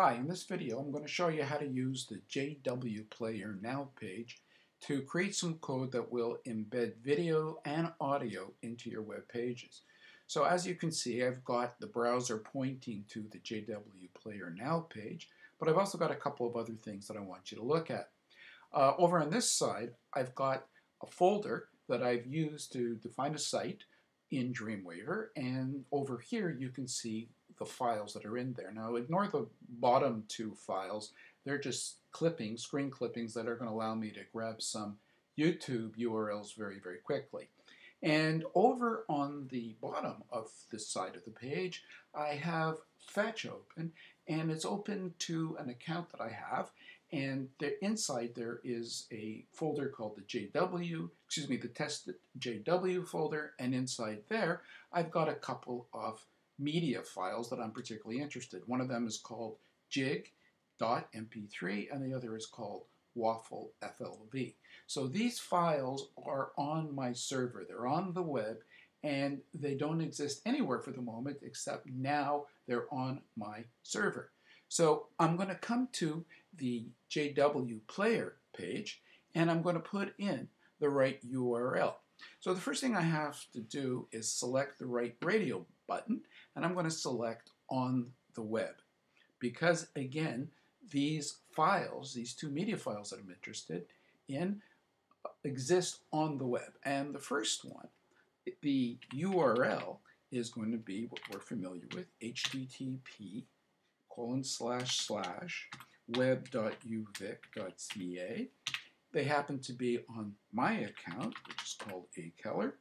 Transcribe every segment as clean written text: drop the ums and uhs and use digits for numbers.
Hi, in this video I'm going to show you how to use the JW Player Now page to create some code that will embed video and audio into your web pages. So as you can see, I've got the browser pointing to the JW Player Now page, but I've also got a couple of other things that I want you to look at. Over on this side, I've got a folder that I've used to define a site in Dreamweaver, and over here you can see the files that are in there. Now ignore the bottom two files. They're just clippings, screen clippings that are going to allow me to grab some YouTube URLs very, very quickly. And over on the bottom of this side of the page, I have Fetch open, and it's open to an account that I have. And inside there is a folder called the test JW folder, and inside there I've got a couple of media files that I'm particularly interested. One of them is called jig.mp3 and the other is called waffle FLV. So these files are on my server, they're on the web, and they don't exist anywhere for the moment except now they're on my server. So I'm going to come to the JW Player page and I'm going to put in the right URL. So the first thing I have to do is select the right radio button, and I'm going to select on the web because, again, these files, these two media files that I'm interested in, exist on the web. And the first one, the URL is going to be what we're familiar with, http://web.uvic.ca. They happen to be on my account, which is called akeller.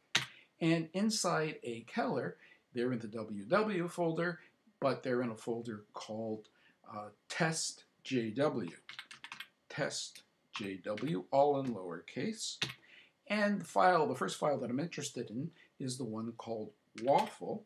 And inside akeller, they're in the www folder, but they're in a folder called test.jw. Test.jw, all in lowercase. And the first file that I'm interested in is the one called waffle.flv.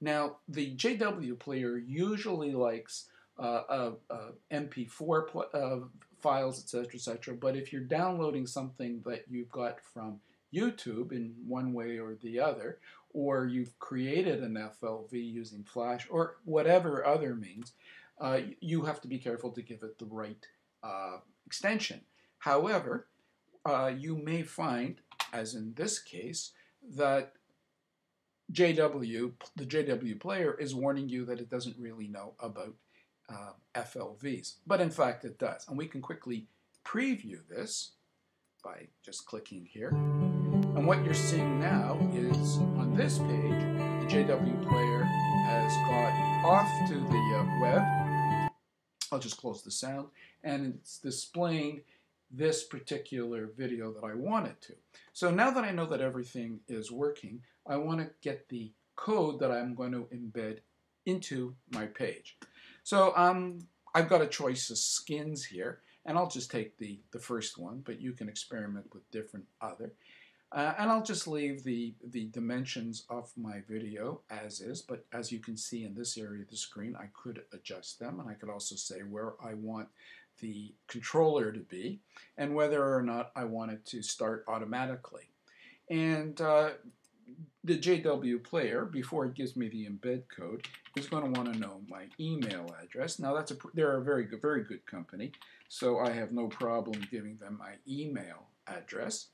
Now, the JW player usually likes MP4 files, etc., but if you're downloading something that you've got from YouTube in one way or the other, or you've created an FLV using Flash or whatever other means, you have to be careful to give it the right extension. However, you may find, as in this case, that the JW player is warning you that it doesn't really know about FLVs, but in fact it does. And we can quickly preview this by just clicking here. And what you're seeing now is on this page, the JW player has got off to the web. I'll just close the sound, and it's displaying this particular video that I want it to. So now that I know that everything is working, I want to get the code that I'm going to embed into my page. So I've got a choice of skins here, and I'll just take the first one, but you can experiment with different other. And I'll just leave the dimensions of my video as is, but as you can see in this area of the screen, I could adjust them, and I could also say where I want the controller to be and whether or not I want it to start automatically. And the JW player, before it gives me the embed code, is going to want to know my email address. Now they're a very good company, so I have no problem giving them my email address.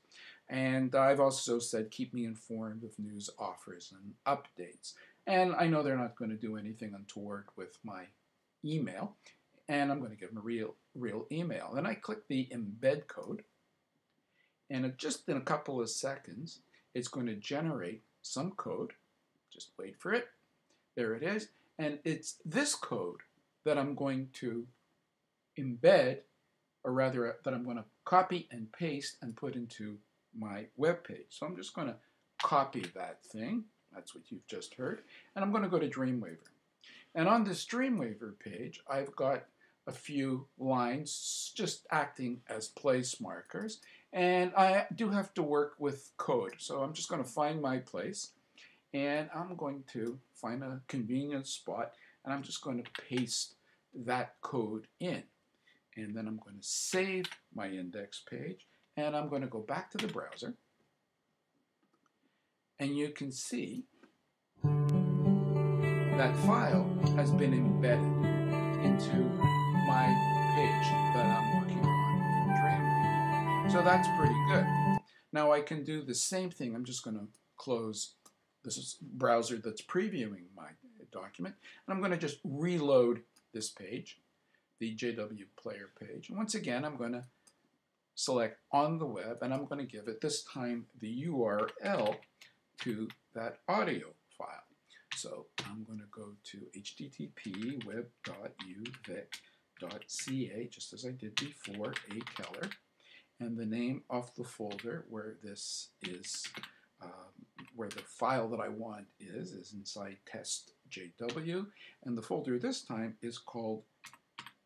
And I've also said keep me informed of news, offers, and updates. And I know they're not going to do anything untoward with my email, and I'm going to give them a real email. Then I click the embed code, and just in a couple of seconds, it's going to generate some code. Just wait for it. There it is. And it's this code that I'm going to embed, or rather that I'm going to copy and paste and put into my web page. So I'm just going to copy that thing. That's what you've just heard. And I'm going to go to Dreamweaver. And on this Dreamweaver page, I've got a few lines just acting as place markers. And I do have to work with code. So I'm just going to find my place. And I'm going to find a convenient spot. And I'm just going to paste that code in. And then I'm going to save my index page. And I'm going to go back to the browser. And you can see that file has been embedded into my page that I'm working on in Dreamweaver. So that's pretty good. Now I can do the same thing. I'm just going to close this browser that's previewing my document, and I'm going to just reload this page, the JW Player page. And once again, I'm going to select on the web, and I'm going to give it this time the URL to that audio file. So I'm going to go to http web.uvic.ca, just as I did before, A. Keller, and the name of the folder where this is, where the file that I want is inside test JW, and the folder this time is called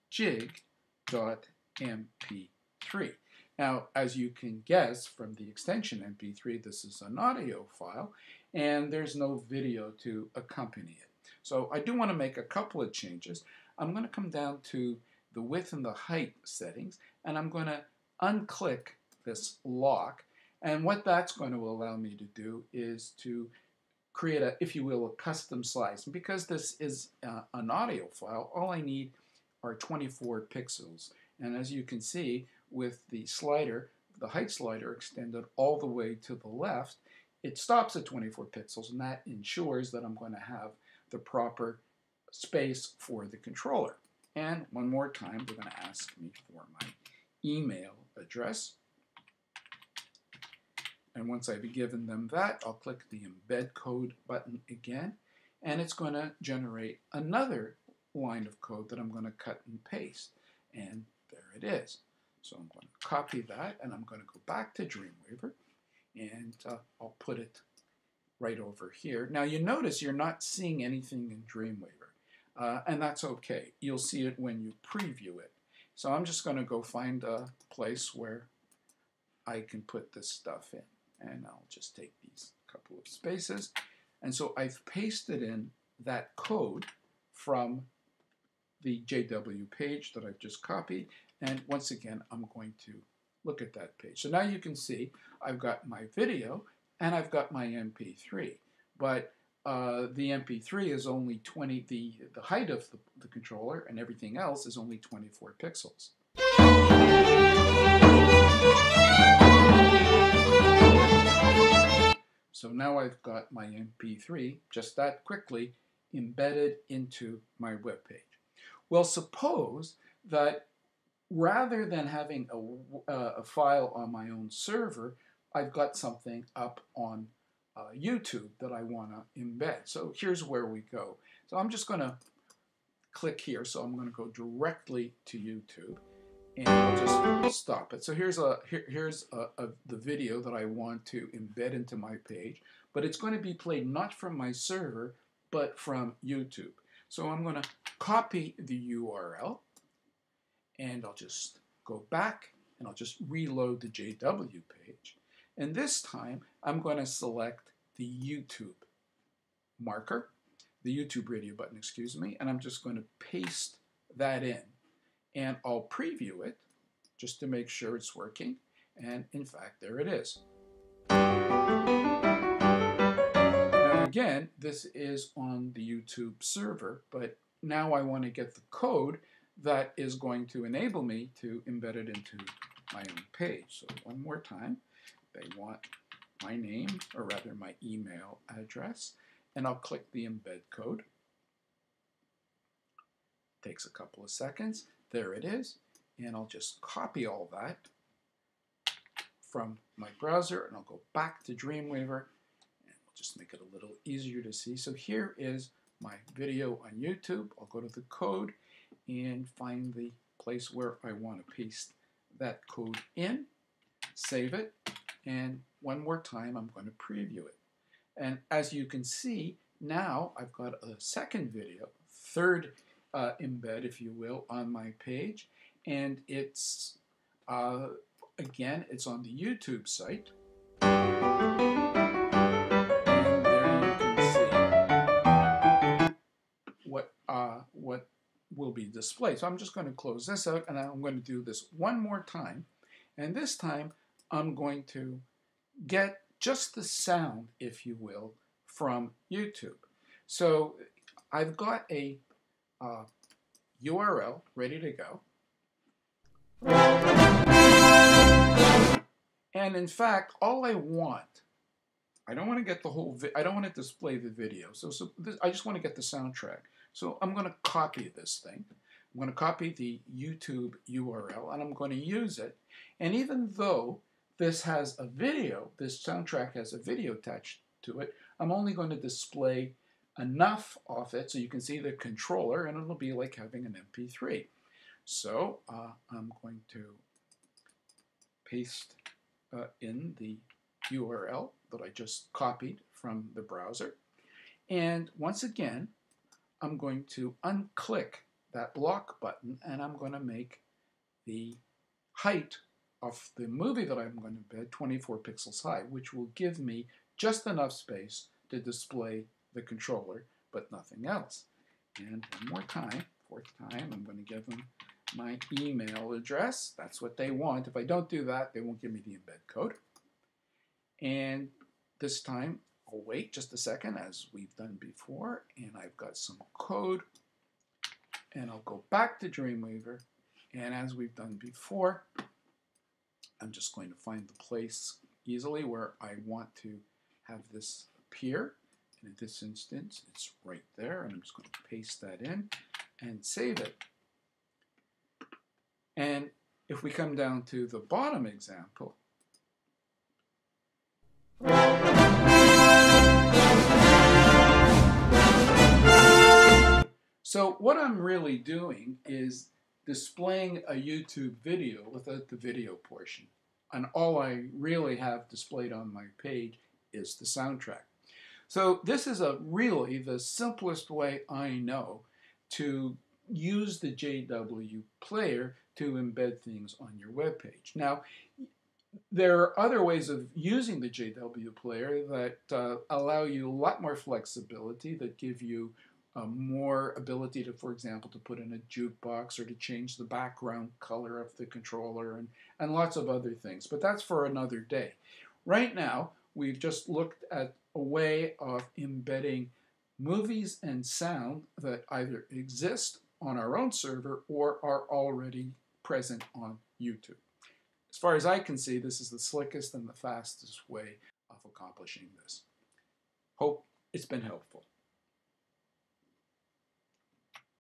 jig.mp3. Now, as you can guess from the extension MP3, this is an audio file, and there's no video to accompany it. So I do want to make a couple of changes. I'm going to come down to the width and the height settings, and I'm going to unclick this lock. And what that's going to allow me to do is to create a, if you will, a custom slice. And because this is an audio file, all I need are 24 pixels. And as you can see, with the slider, the height slider extended all the way to the left, it stops at 24 pixels, and that ensures that I'm going to have the proper space for the controller. And one more time, they're going to ask me for my email address. And once I've given them that, I'll click the Embed Code button again, and it's going to generate another line of code that I'm going to cut and paste. And there it is. So I'm going to copy that, and I'm going to go back to Dreamweaver, and I'll put it right over here. Now you notice you're not seeing anything in Dreamweaver, and that's okay. You'll see it when you preview it. So I'm just going to go find a place where I can put this stuff in, and I'll just take these couple of spaces. And so I've pasted in that code from the JW page that I've just copied, and once again I'm going to look at that page. So now you can see I've got my video and I've got my MP3, but the MP3 is only 20, the height of the controller and everything else is only 24 pixels. So now I've got my MP3 just that quickly embedded into my web page. Well, suppose that rather than having a file on my own server, I've got something up on YouTube that I want to embed. So here's where we go. So I'm just going to click here. So I'm going to go directly to YouTube, and I'll just stop it. So here's the video that I want to embed into my page, but it's going to be played not from my server, but from YouTube. So I'm going to copy the URL, and I'll just go back, and I'll just reload the JW page. And this time, I'm going to select the YouTube marker, the YouTube radio button, excuse me, and I'm just going to paste that in. And I'll preview it just to make sure it's working. And in fact, there it is. Now again, this is on the YouTube server, but now I want to get the code that is going to enable me to embed it into my own page. So one more time, they want my name, or rather my email address, and I'll click the embed code. Takes a couple of seconds. There it is, and I'll just copy all that from my browser, and I'll go back to Dreamweaver, and I'll just make it a little easier to see. So here is my video on YouTube. I'll go to the code and find the place where I want to paste that code in, save it, and one more time I'm going to preview it. And as you can see, now I've got a second video, third embed, if you will, on my page, and it's again, it's on the YouTube site. And there you can see what will be displayed. So I'm just going to close this out, and I'm going to do this one more time. And this time, I'm going to get just the sound, if you will, from YouTube. So I've got a URL ready to go. And in fact, all I want, I don't want to get the whole, I don't want to display the video. So I just want to get the soundtrack. So I'm going to copy this thing. I'm going to copy the YouTube URL and I'm going to use it. And even though this has a video, this soundtrack has a video attached to it, I'm only going to display enough of it so you can see the controller, and it'll be like having an MP3. So I'm going to paste in the URL that I just copied from the browser. And once again, I'm going to unclick that block button and I'm going to make the height of the movie that I'm going to embed 24 pixels high, which will give me just enough space to display the controller, but nothing else. And one more time, fourth time, I'm going to give them my email address. That's what they want. If I don't do that, they won't give me the embed code. And this time, I'll wait just a second as we've done before, and I've got some code, and I'll go back to Dreamweaver, and as we've done before, I'm just going to find the place easily where I want to have this appear. And in this instance, it's right there, and I'm just going to paste that in and save it. And if we come down to the bottom example, so what I'm really doing is displaying a YouTube video without the video portion. And all I really have displayed on my page is the soundtrack. So this is really the simplest way I know to use the JW player to embed things on your web page. Now, there are other ways of using the JW player that allow you a lot more flexibility, that give you more ability to, for example, to put in a jukebox or to change the background color of the controller and lots of other things. But that's for another day. Right now, we've just looked at a way of embedding movies and sound that either exist on our own server or are already present on YouTube. As far as I can see, this is the slickest and the fastest way of accomplishing this. Hope it's been helpful.